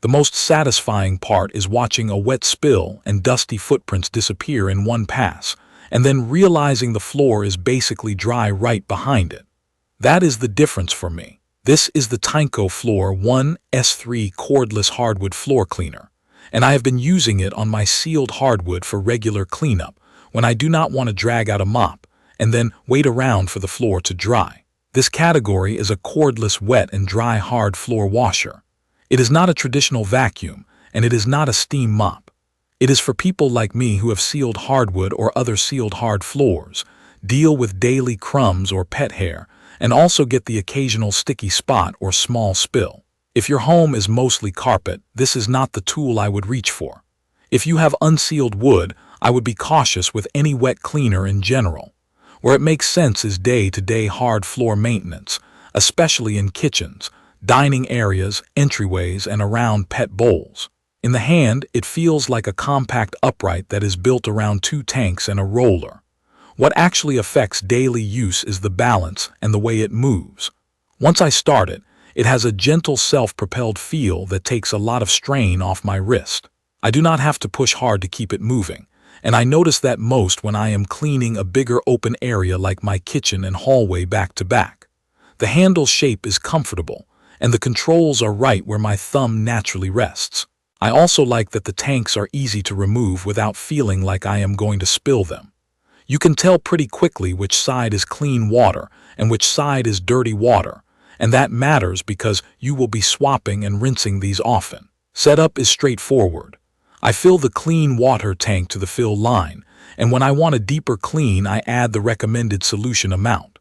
The most satisfying part is watching a wet spill and dusty footprints disappear in one pass, and then realizing the floor is basically dry right behind it. That is the difference for me. This is the Tineco Floor 1 S3 cordless hardwood floor cleaner, and I have been using it on my sealed hardwood for regular cleanup when I do not want to drag out a mop and then wait around for the floor to dry. This category is a cordless wet and dry hard floor washer. It is not a traditional vacuum, and it is not a steam mop. It is for people like me who have sealed hardwood or other sealed hard floors, deal with daily crumbs or pet hair, and also get the occasional sticky spot or small spill. If your home is mostly carpet, this is not the tool I would reach for. If you have unsealed wood, I would be cautious with any wet cleaner in general. Where it makes sense is day-to-day hard floor maintenance, especially in kitchens, dining areas, entryways, and around pet bowls. In the hand, it feels like a compact upright that is built around 2 tanks and a roller. What actually affects daily use is the balance and the way it moves. Once I start it, it has a gentle self-propelled feel that takes a lot of strain off my wrist. I do not have to push hard to keep it moving, and I notice that most when I am cleaning a bigger open area like my kitchen and hallway back to back. The handle shape is comfortable, and the controls are right where my thumb naturally rests. I also like that the tanks are easy to remove without feeling like I am going to spill them. You can tell pretty quickly which side is clean water and which side is dirty water, and that matters because you will be swapping and rinsing these often. Setup is straightforward. I fill the clean water tank to the fill line, and when I want a deeper clean, I add the recommended solution amount.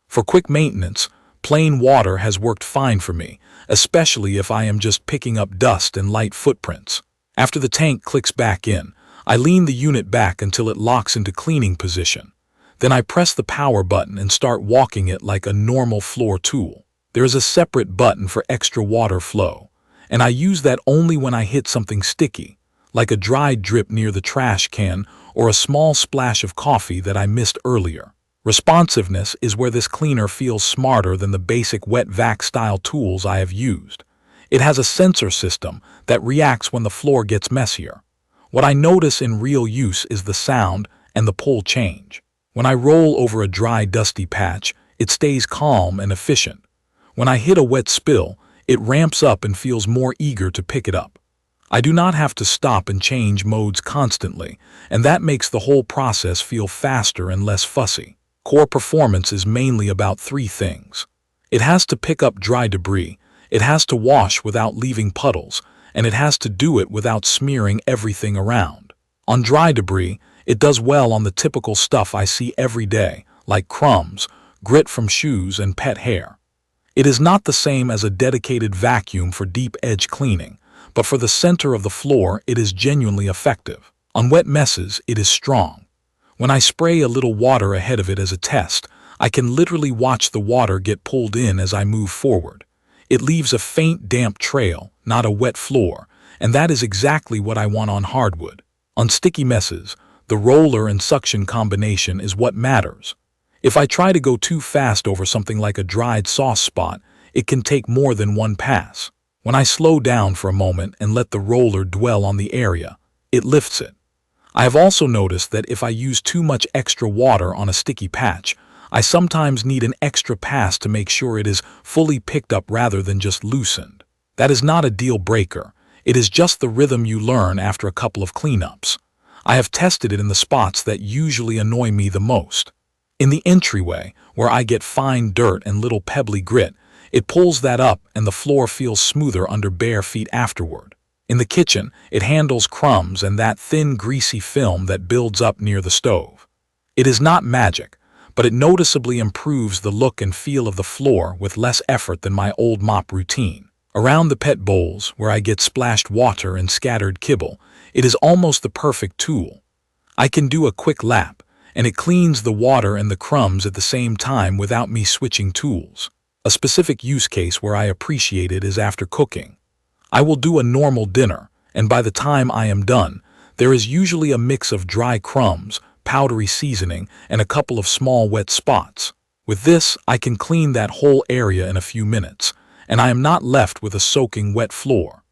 For quick maintenance, plain water has worked fine for me, especially if I am just picking up dust and light footprints. After the tank clicks back in, I lean the unit back until it locks into cleaning position. Then I press the power button and start walking it like a normal floor tool. There is a separate button for extra water flow, and I use that only when I hit something sticky, like a dry drip near the trash can or a small splash of coffee that I missed earlier. Responsiveness is where this cleaner feels smarter than the basic wet vac style tools I have used. It has a sensor system that reacts when the floor gets messier. What I notice in real use is the sound and the pull change. When I roll over a dry, dusty patch, it stays calm and efficient. When I hit a wet spill, it ramps up and feels more eager to pick it up. I do not have to stop and change modes constantly, and that makes the whole process feel faster and less fussy. Core performance is mainly about 3 things. It has to pick up dry debris, it has to wash without leaving puddles, and it has to do it without smearing everything around. On dry debris, it does well on the typical stuff I see every day, like crumbs, grit from shoes, and pet hair. It is not the same as a dedicated vacuum for deep edge cleaning, but for the center of the floor, it is genuinely effective. On wet messes, it is strong. When I spray a little water ahead of it as a test, I can literally watch the water get pulled in as I move forward. It leaves a faint damp trail, not a wet floor, and that is exactly what I want on hardwood. On sticky messes, the roller and suction combination is what matters. If I try to go too fast over something like a dried sauce spot, it can take more than one pass. When I slow down for a moment and let the roller dwell on the area, it lifts it. I have also noticed that if I use too much extra water on a sticky patch, I sometimes need an extra pass to make sure it is fully picked up rather than just loosened. That is not a deal breaker. It is just the rhythm you learn after a couple of cleanups. I have tested it in the spots that usually annoy me the most. In the entryway, where I get fine dirt and little pebbly grit, it pulls that up and the floor feels smoother under bare feet afterward. In the kitchen, it handles crumbs and that thin, greasy film that builds up near the stove. It is not magic, but it noticeably improves the look and feel of the floor with less effort than my old mop routine. Around the pet bowls, where I get splashed water and scattered kibble, it is almost the perfect tool. I can do a quick lap, and it cleans the water and the crumbs at the same time without me switching tools. A specific use case where I appreciate it is after cooking. I will do a normal dinner, and by the time I am done, there is usually a mix of dry crumbs, powdery seasoning, and a couple of small wet spots. With this, I can clean that whole area in a few minutes, and I am not left with a soaking wet floor.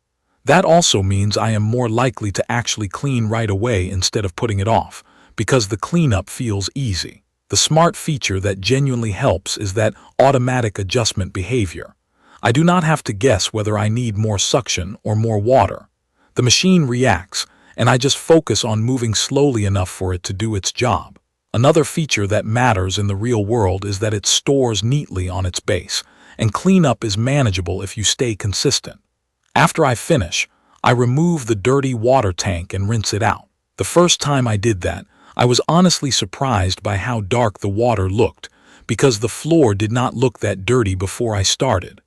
That also means I am more likely to actually clean right away instead of putting it off, because the cleanup feels easy. The smart feature that genuinely helps is that automatic adjustment behavior. I do not have to guess whether I need more suction or more water. The machine reacts, and I just focus on moving slowly enough for it to do its job. Another feature that matters in the real world is that it stores neatly on its base, and cleanup is manageable if you stay consistent. After I finish, I remove the dirty water tank and rinse it out. The first time I did that, I was honestly surprised by how dark the water looked, because the floor did not look that dirty before I started.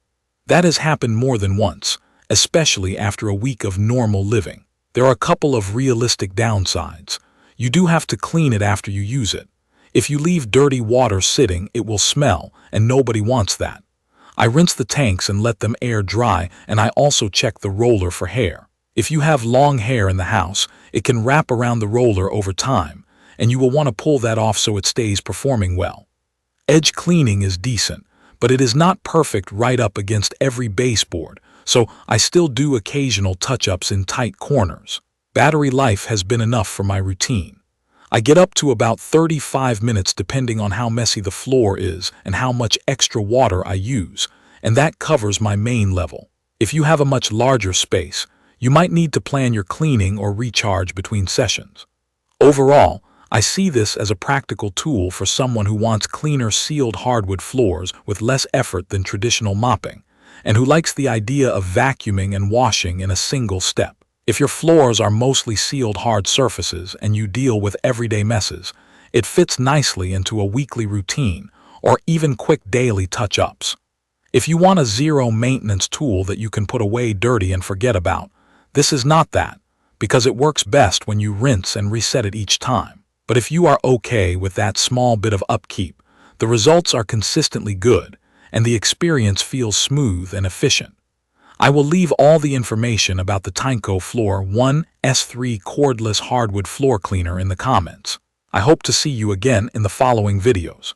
That has happened more than once, especially after a week of normal living. There are a couple of realistic downsides. You do have to clean it after you use it. If you leave dirty water sitting, it will smell, and nobody wants that. I rinse the tanks and let them air dry, and I also check the roller for hair. If you have long hair in the house, it can wrap around the roller over time, and you will want to pull that off so it stays performing well. Edge cleaning is decent, but it is not perfect right up against every baseboard, so I still do occasional touch-ups in tight corners. Battery life has been enough for my routine. I get up to about 35 minutes depending on how messy the floor is and how much extra water I use, and that covers my main level. If you have a much larger space, you might need to plan your cleaning or recharge between sessions. Overall, I see this as a practical tool for someone who wants cleaner sealed hardwood floors with less effort than traditional mopping, and who likes the idea of vacuuming and washing in a single step. If your floors are mostly sealed hard surfaces and you deal with everyday messes, it fits nicely into a weekly routine or even quick daily touch-ups. If you want a zero-maintenance tool that you can put away dirty and forget about, this is not that, because it works best when you rinse and reset it each time. But if you are okay with that small bit of upkeep, the results are consistently good, and the experience feels smooth and efficient. I will leave all the information about the Tineco Floor 1 S3 Cordless Hardwood Floor Cleaner in the comments. I hope to see you again in the following videos.